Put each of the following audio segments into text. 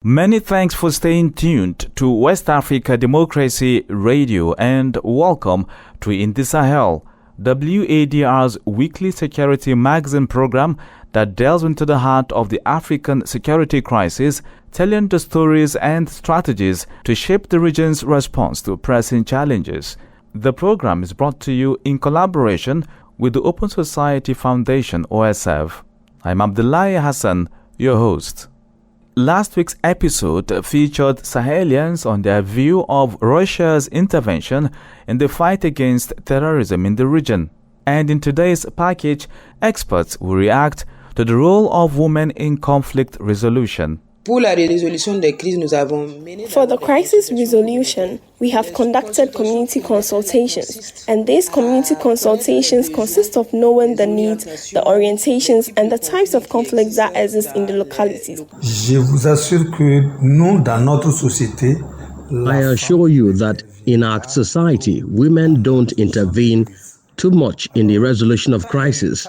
Many thanks for staying tuned to West Africa Democracy Radio and welcome to In the Sahel, WADR's weekly security magazine program that delves into the heart of the African security crisis, telling the stories and strategies to shape the region's response to pressing challenges. The program is brought to you in collaboration with the Open Society Foundation, OSF. I'm Abdullahi Hassan, your host. Last week's episode featured Sahelians on their view of Russia's intervention in the fight against terrorism in the region. And in today's package, experts will react to the role of women in conflict resolution. For the crisis resolution, we have conducted community consultations, and these community consultations consist of knowing the needs, the orientations, and the types of conflicts that exist in the localities. I assure you that in our society, women don't intervene too much in the resolution of crisis.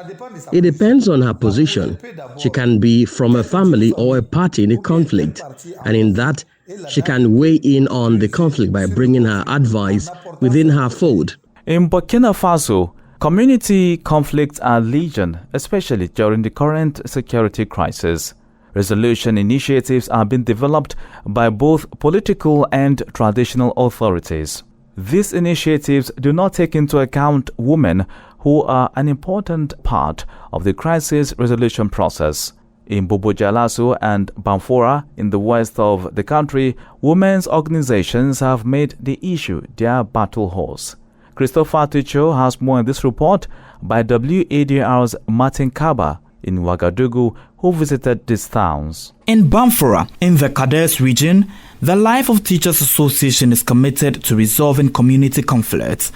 It depends on her position. She can be from a family or a party in a conflict, and in that, she can weigh in on the conflict by bringing her advice within her fold. In Burkina Faso, community conflicts are legion, especially during the current security crisis. Resolution initiatives are being developed by both political and traditional authorities. These initiatives do not take into account women, who are an important part of the crisis resolution process. In Bobo-Dioulasso and Bamfora, in the west of the country, women's organizations have made the issue their battle horse. Christopher Tucho has more in this report by WADR's Martin Kaba in Ouagadougou, who visited these towns. In Bamfora, in the Kades region, the Life of Teachers Association is committed to resolving community conflicts.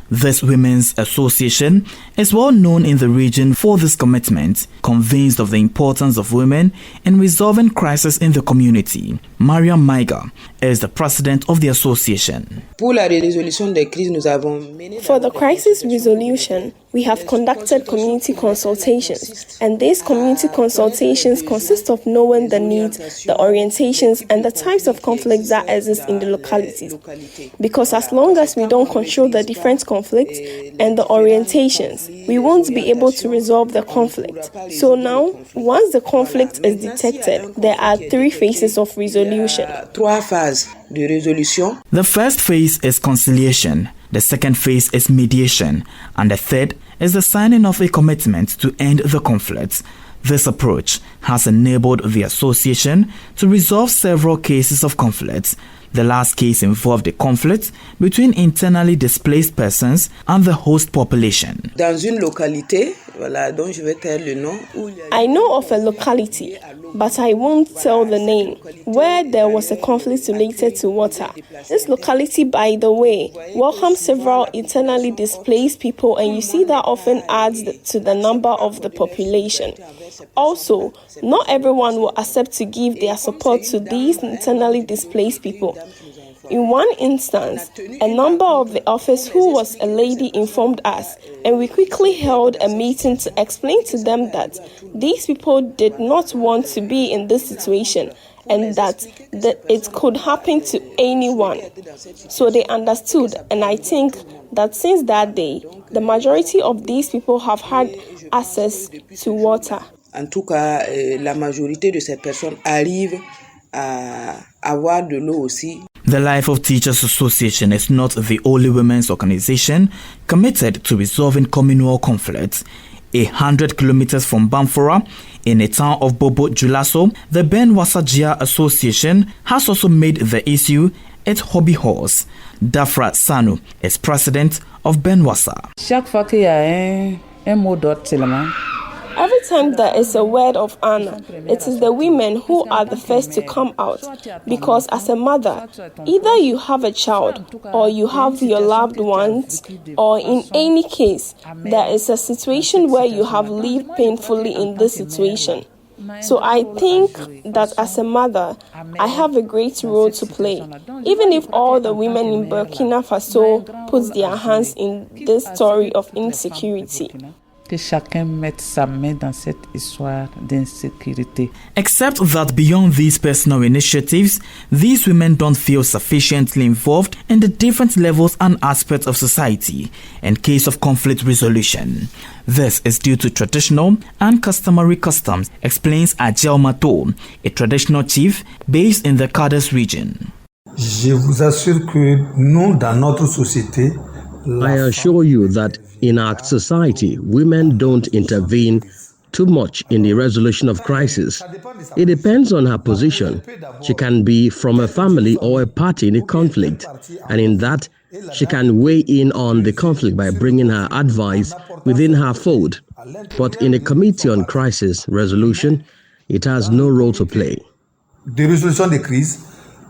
This women's association is well known in the region for this commitment, convinced of the importance of women in resolving crises in the community. Mariam Maiga is the president of the association. For the crisis resolution, we have conducted community consultations, and these community consultations consist of knowing the needs, the orientations, and the types of conflicts that exist in the localities. Because as long as we don't control the different conflicts and the orientations, we won't be able to resolve the conflict. So now, once the conflict is detected, there are 3 phases of resolution. The first phase is conciliation, the second phase is mediation, and the third is the signing of a commitment to end the conflict. This approach has enabled the association to resolve several cases of conflict. The last case involved a conflict between internally displaced persons and the host population. I know of a locality, but I won't tell the name, where there was a conflict related to water. This locality, by the way, welcomes several internally displaced people, and you see that often adds to the number of the population. Also, not everyone will accept to give their support to these internally displaced people. In one instance, a member of the office who was a lady informed us, and we quickly held a meeting to explain to them that these people did not want to be in this situation and that it could happen to anyone. So they understood, and I think that since that day, the majority of these people have had access to water. En tout cas, la majorité de ces personnes arrivent à avoir de l'eau aussi. The Life of Teachers Association is not the only women's organization committed to resolving communal conflicts. 100 kilometers from Bamfora, in a town of Bobo-Dioulasso, the Ben Wassajia Association has also made the issue its hobby horse. Dafra Sanu is president of Ben Wassa. Chaque fois qu'il y a un mot d'ordre seulement, Every time there is a word of honor, it is the women who are the first to come out. Because as a mother, either you have a child or you have your loved ones, or in any case, there is a situation where you have lived painfully in this situation. So I think that as a mother, I have a great role to play. Even if all the women in Burkina Faso put their hands in this story of insecurity. Que chacun mette sa main dans cette histoire d'insécurité. Except that beyond these personal initiatives, these women don't feel sufficiently involved in the different levels and aspects of society in case of conflict resolution. This is due to traditional and customary customs, explains Adjel Mato, a traditional chief based in the Kades region. Je vous assure que nous, dans notre société, I assure you that in our society, women don't intervene too much in the resolution of crisis. It depends on her position. She can be from a family or a party in a conflict, and in that, she can weigh in on the conflict by bringing her advice within her fold. But in a committee on crisis resolution, it has no role to play. De résolution des crises,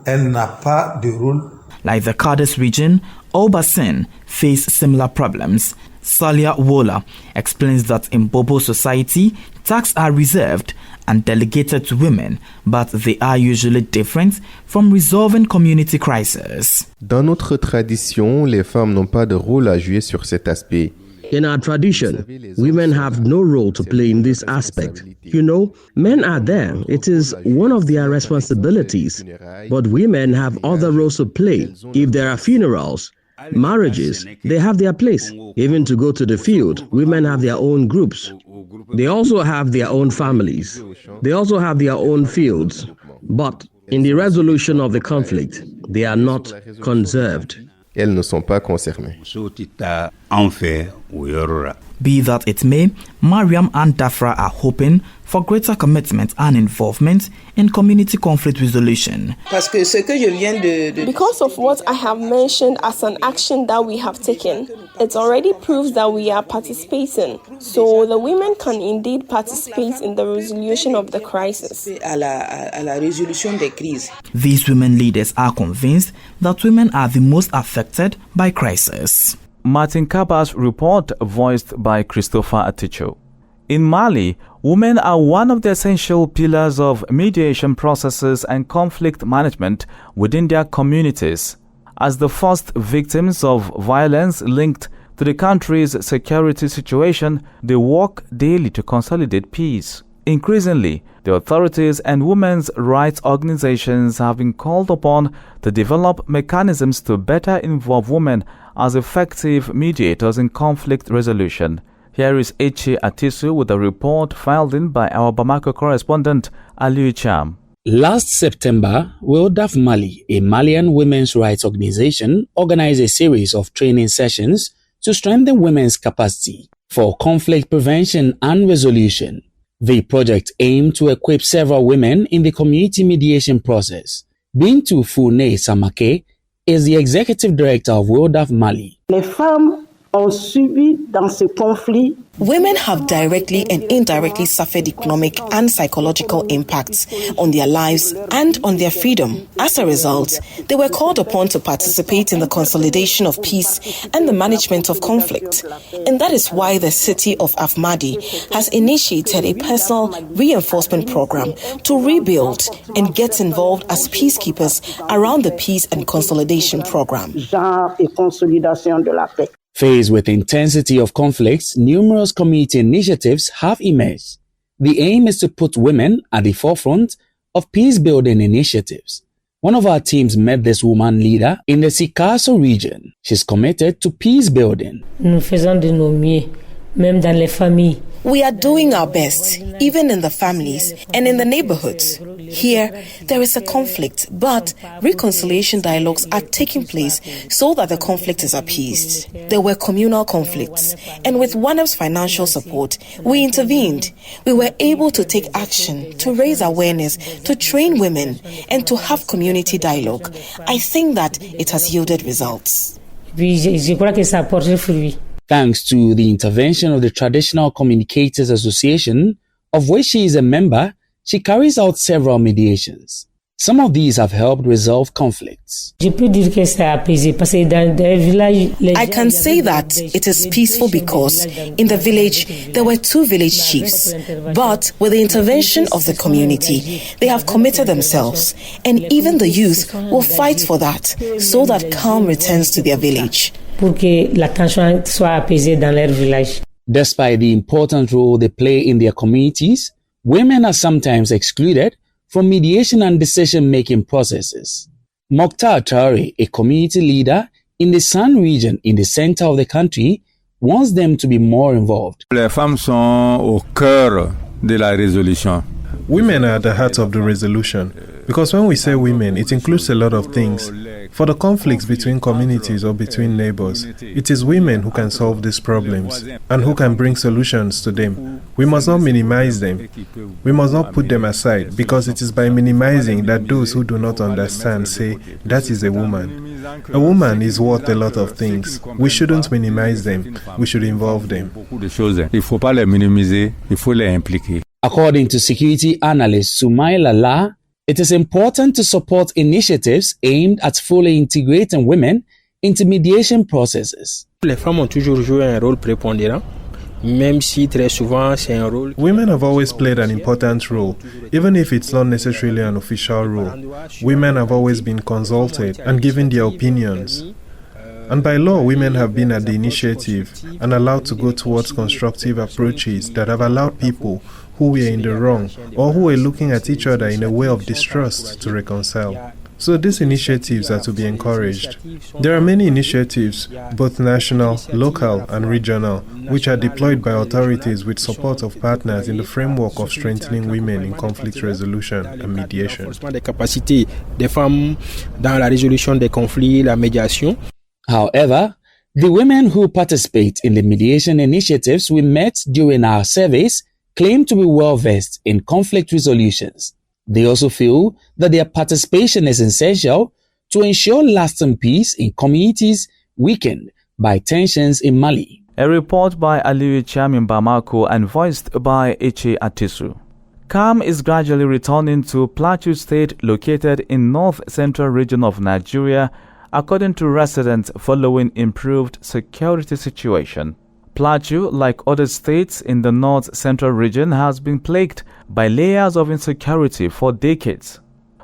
elle n'a pas de rôle. Like the Kades region, Obasen face similar problems. Salia Wola explains that in Bobo society, tasks are reserved and delegated to women, but they are usually different from resolving community crises. Dans notre tradition, les femmes n'ont pas de rôle à jouer sur cet aspect. In our tradition, women have no role to play in this aspect. You know, men are there. It is one of their responsibilities. But women have other roles to play. If there are funerals, marriages, they have their place. Even to go to the field, women have their own groups. They also have their own families. They also have their own fields. But in the resolution of the conflict, they are not conserved. Elles ne sont pas concernées. Be that it may, Mariam and Dafra are hoping for greater commitment and involvement in community conflict resolution. Because of what I have mentioned as an action that we have taken, it already proves that we are participating. So the women can indeed participate in the resolution of the crisis. These women leaders are convinced that women are the most affected by crisis. Martin Kaba's report voiced by Christopher Aticho. In Mali, women are one of the essential pillars of mediation processes and conflict management within their communities. As the first victims of violence linked to the country's security situation, they work daily to consolidate peace. Increasingly, the authorities and women's rights organizations have been called upon to develop mechanisms to better involve women as effective mediators in conflict resolution. Here is Eche Atisu with a report filed in by our Bamako correspondent, Aliu Cham. Last September, WADR Mali, a Malian women's rights organization, organized a series of training sessions to strengthen women's capacity for conflict prevention and resolution. The project aimed to equip several women in the community mediation process. Bintu Foune Samake is the executive director of WADR Mali. Les femmes ont subi dans ce conflit. Women have directly and indirectly suffered economic and psychological impacts on their lives and on their freedom. As a result, they were called upon to participate in the consolidation of peace and the management of conflict. And that is why the city of Afmadi has initiated a personal reinforcement program to rebuild and get involved as peacekeepers around the peace and consolidation program. Faced with the intensity of conflicts, numerous community initiatives have emerged. The aim is to put women at the forefront of peace-building initiatives. One of our teams met this woman leader in the Sikasso region. She's committed to peace building. We are doing our best, even in the families and in the neighborhoods. Here, there is a conflict, but reconciliation dialogues are taking place so that the conflict is appeased. There were communal conflicts, and with WADR's financial support, we intervened. We were able to take action, to raise awareness, to train women, and to have community dialogue. I think that it has yielded results. Thanks to the intervention of the Traditional Communicators Association, of which she is a member, she carries out several mediations. Some of these have helped resolve conflicts. I can say that it is peaceful because in the village there were 2 village chiefs, but with the intervention of the community, they have committed themselves, and even the youth will fight for that so that calm returns to their village. Despite the important role they play in their communities, women are sometimes excluded from mediation and decision-making processes. Mokhtar Traore, a community leader in the San region in the center of the country, wants them to be more involved. Les femmes sont au cœur de la résolution. Women are at the heart of the resolution, because when we say women, it includes a lot of things. For the conflicts between communities or between neighbors, it is women who can solve these problems and who can bring solutions to them. We must not minimize them. We must not put them aside, because it is by minimizing that those who do not understand say, that is a woman. A woman is worth a lot of things. We shouldn't minimize them. We should involve them. Il faut pas les minimiser, il faut les impliquer. According to security analyst Soumaïla La, it is important to support initiatives aimed at fully integrating women into mediation processes. Les femmes ont toujours joué un rôle prépondérant, même si très souvent c'est un rôle. Women have always played an important role, even if it's not necessarily an official role. Women have always been consulted and given their opinions. And by law, women have been at the initiative and allowed to go towards constructive approaches that have allowed people who were in the wrong or who were looking at each other in a way of distrust to reconcile. So these initiatives are to be encouraged. There are many initiatives, both national, local and regional, which are deployed by authorities with support of partners in the framework of strengthening women in conflict resolution and mediation. However, the women who participate in the mediation initiatives we met during our surveys claim to be well-versed in conflict resolutions. They also feel that their participation is essential to ensure lasting peace in communities weakened by tensions in Mali. A report by Aliyu Cham in Bamako and voiced by Eche Atisu. Calm is gradually returning to Plateau State, located in north-central region of Nigeria, according to residents following improved security situation. Plateau, like other states in the north-central region, has been plagued by layers of insecurity for decades.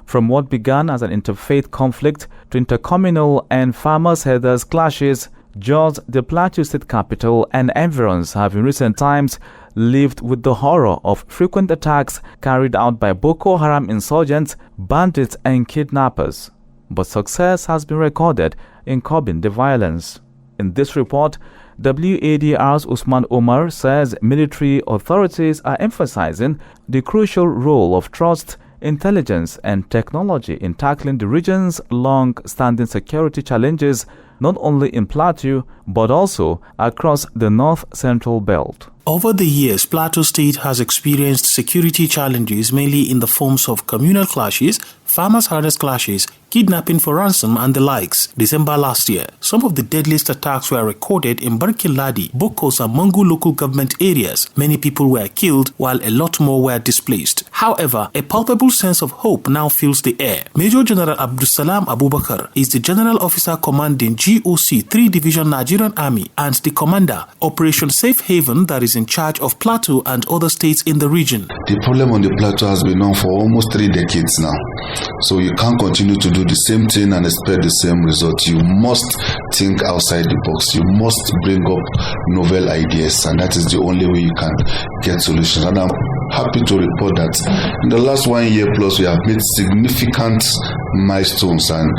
From what began as an interfaith conflict to intercommunal and farmers-herders clashes, Jos, the Plateau State capital, and environs have in recent times lived with the horror of frequent attacks carried out by Boko Haram insurgents, bandits, and kidnappers. But success has been recorded in curbing the violence. In this report, WADR's Usman Omar says military authorities are emphasizing the crucial role of trust, intelligence, and technology in tackling the region's long-standing security challenges, not only in Plateau, but also across the north-central belt. Over the years, Plateau State has experienced security challenges mainly in the forms of communal clashes, farmers-herders clashes, kidnapping for ransom and the likes. December last year, some of the deadliest attacks were recorded in Barkin-Ladi, Bokos and Mangu local government areas. Many people were killed while a lot more were displaced. However, a palpable sense of hope now fills the air. Major General Abdulsalam Abubakar is the General Officer commanding GOC 3 Division Nigerian Army and the commander, Operation Safe Haven, that is in charge of Plateau and other states in the region. The problem on the Plateau has been known for almost 3 decades now. So you can't continue to do the same thing and expect the same result. You must think outside the box. You must bring up novel ideas, and that is the only way you can get solutions. And I'm happy to report that in the last 1 year plus, we have made significant milestones, and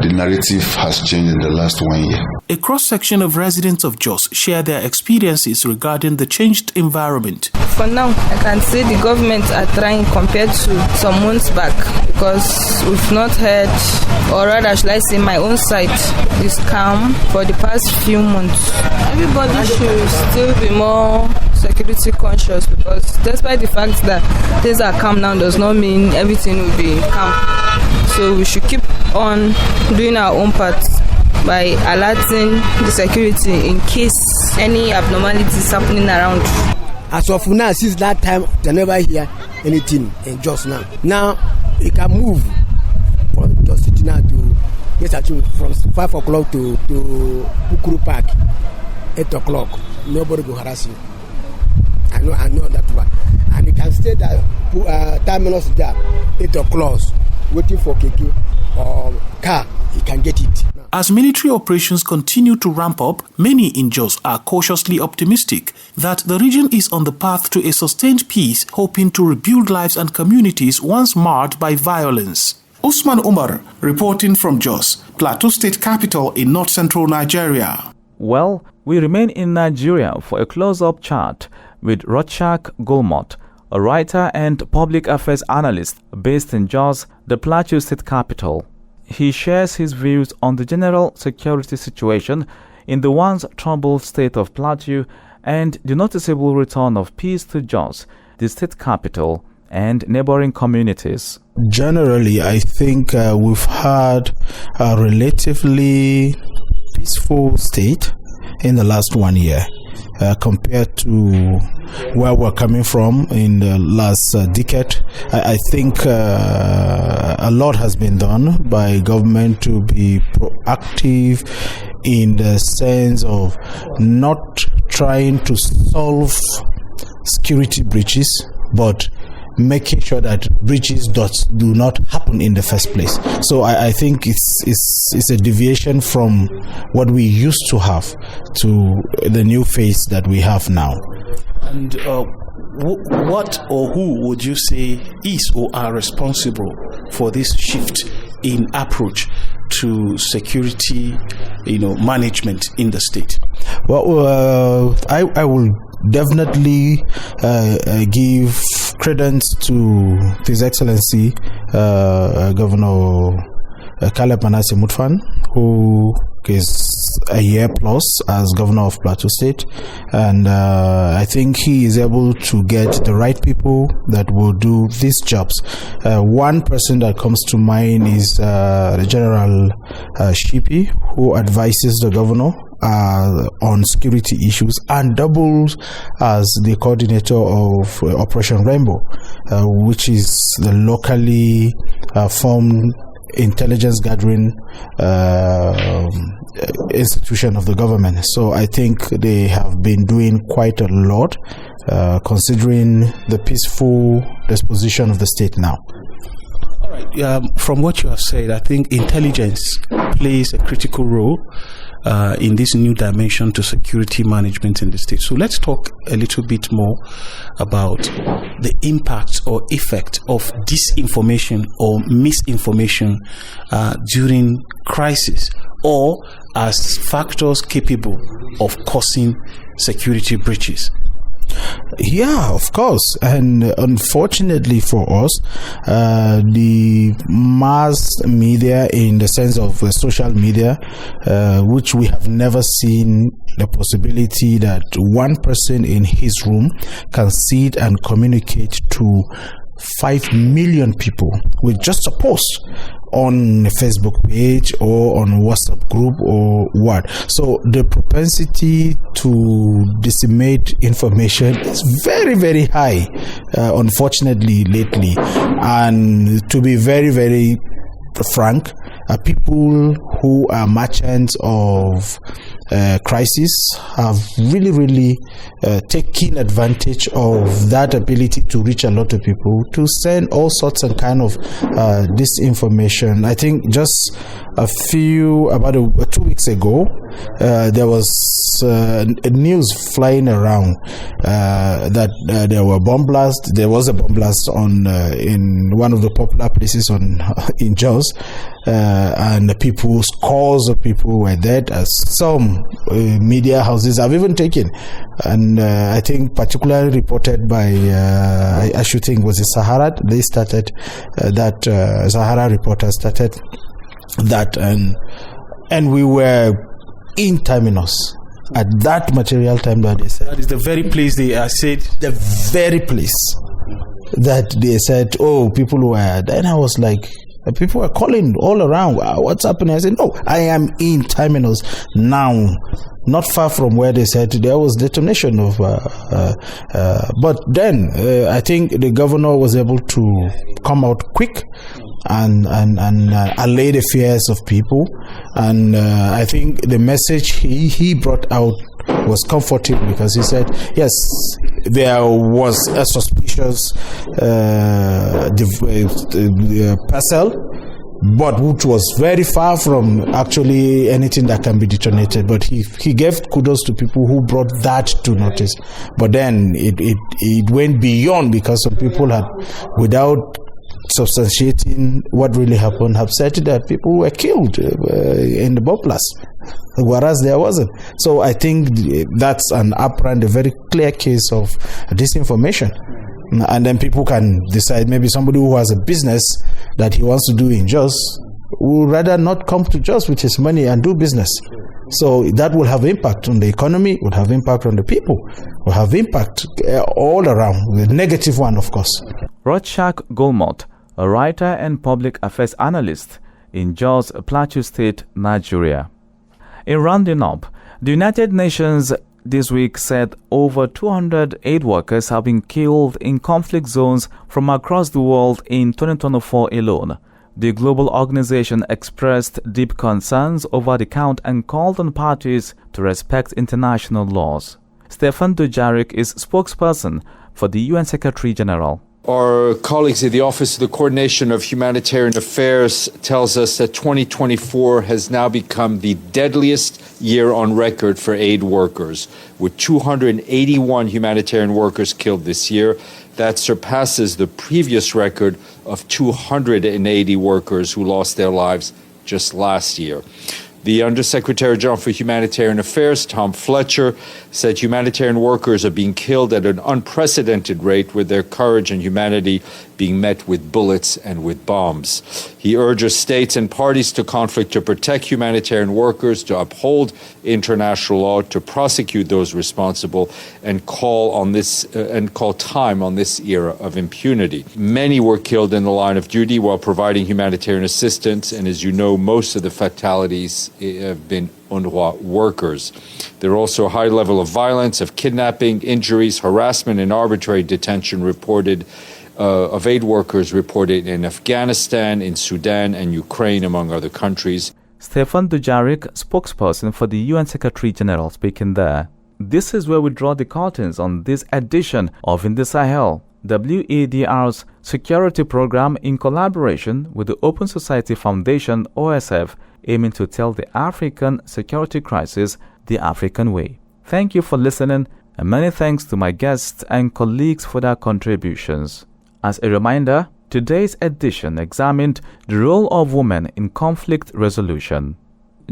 the narrative has changed in the last 1 year. A cross-section of residents of Jos share their experiences regarding the changed environment. For now, I can say the government are trying compared to some months back, because we've not heard, or rather should I say my own side is calm for the past few months. Everybody should still be more security conscious, because despite the fact that things are calm now does not mean everything will be calm. So we should keep on doing our own part by alerting the security in case any abnormalities happening around. As of now, since that time, they never hear anything in Jos now. Now, it can move from Jos City now to, from 5 o'clock to Bukuru Park, 8 o'clock. Nobody will harass you. I know that one. And you can stay there, terminus there, 8 o'clock, waiting for KK or car. You can get it. As military operations continue to ramp up, many in Jos are cautiously optimistic that the region is on the path to a sustained peace, hoping to rebuild lives and communities once marred by violence. Usman Umar, reporting from Jos, Plateau State capital in north-central Nigeria. Well, we remain in Nigeria for a close-up chat with Rochak Gulmot, a writer and public affairs analyst based in Jos, the Plateau State capital. He shares his views on the general security situation in the once troubled state of Plateau and the noticeable return of peace to Jos, the state capital, and neighboring communities. Generally, I think we've had a relatively peaceful state in the last 1 year compared to where we're coming from in the last decade. I think a lot has been done by government to be proactive in the sense of not trying to solve security breaches, but making sure that breaches do not happen in the first place. So I think it's a deviation from what we used to have to the new phase that we have now. And what or who would you say is or are responsible for this shift in approach to security, management in the state? Well, I will definitely give credence to His Excellency Governor Caleb Manasseh Mutfan, who is a year plus as governor of Plateau State, and I think he is able to get the right people that will do these jobs. One person that comes to mind is the General Shipi, who advises the governor on security issues and doubles as the coordinator of Operation Rainbow, which is the locally formed intelligence gathering institution of the government. So I think they have been doing quite a lot considering the peaceful disposition of the state now. All right. From what you have said, I think intelligence plays a critical role in this new dimension to security management in the state. So let's talk a little bit more about the impact or effect of disinformation or misinformation during crisis, or as factors capable of causing security breaches. Yeah, of course. And unfortunately for us, the mass media, in the sense of social media, which we have never seen the possibility that one person in his room can sit and communicate to 5 million people with just a post on a Facebook page or on a WhatsApp group or what. So the propensity to disseminate information is very, very high, unfortunately, lately. And to be very, very frank, people who are merchants of crisis have really taken advantage of that ability to reach a lot of people, to send all sorts of kind of disinformation. I think just about 2 weeks ago, there was news flying around that there was a bomb blast on in one of the popular places in Jos, and scores of people were dead, as some media houses have even taken. And I think particularly reported by I should think was it Sahara. They started that Sahara reporter started that, and we were in Terminus at that material time that they said. That is the very place they said. The very place that they said, oh, people were. Then I was like, people were calling all around. What's happening? I said, no, I am in Terminus now, not far from where they said there was detonation of. But then I think the governor was able to come out quick and allay the fears of people. And I think the message he brought out was comforting, because he said, yes, there was a suspicious parcel but which was very far from actually anything that can be detonated. But he gave kudos to people who brought that to notice. But then it went beyond, because some people had, without substantiating what really happened, have said that people were killed in the bomb blast, whereas there wasn't. So I think that's an apparent, a very clear case of disinformation. And then people can decide, maybe somebody who has a business that he wants to do in Jos would rather not come to Jos with his money and do business. So that will have impact on the economy, will have impact on the people, will have impact all around, the negative one, of course. Rochak Golmot, a writer and public affairs analyst in Jos, Plateau State, Nigeria. In rounding up, the United Nations this week said over 200 aid workers have been killed in conflict zones from across the world in 2024 alone. The global organization expressed deep concerns over the count and called on parties to respect international laws. Stefan Dujarric is spokesperson for the UN Secretary General. Our colleagues at the Office of the Coordination of Humanitarian Affairs tells us that 2024 has now become the deadliest year on record for aid workers, with 281 humanitarian workers killed this year. That surpasses the previous record of 280 workers who lost their lives just last year. The Undersecretary General for Humanitarian Affairs, Tom Fletcher, said humanitarian workers are being killed at an unprecedented rate, with their courage and humanity being met with bullets and with bombs. He urges states and parties to conflict to protect humanitarian workers, to uphold international law, to prosecute those responsible, and call time on this era of impunity. Many were killed in the line of duty while providing humanitarian assistance, and as you know, most of the fatalities have been UNRWA workers. There are also a high level of violence, of kidnapping, injuries, harassment, and arbitrary detention reported of aid workers reported in Afghanistan, in Sudan, and Ukraine, among other countries. Stefan Dujarric, spokesperson for the UN Secretary General, speaking there. This is where we draw the curtains on this edition of In the Sahel, WADR's security program in collaboration with the Open Society Foundation, OSF, aiming to tell the African security crisis the African way. Thank you for listening, and many thanks to my guests and colleagues for their contributions. As a reminder, today's edition examined the role of women in conflict resolution.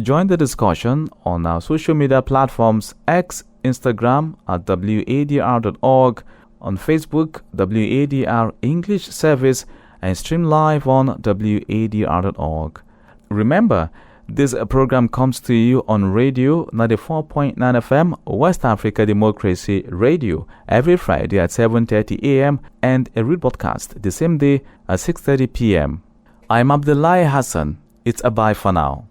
Join the discussion on our social media platforms X, Instagram at WADR.org, on Facebook, WADR English Service, and stream live on WADR.org. Remember, this program comes to you on radio 94.9 FM West Africa Democracy Radio every Friday at 7:30 a.m. and a rebroadcast the same day at 6:30 p.m. I'm Abdullahi Hassan. It's a bye for now.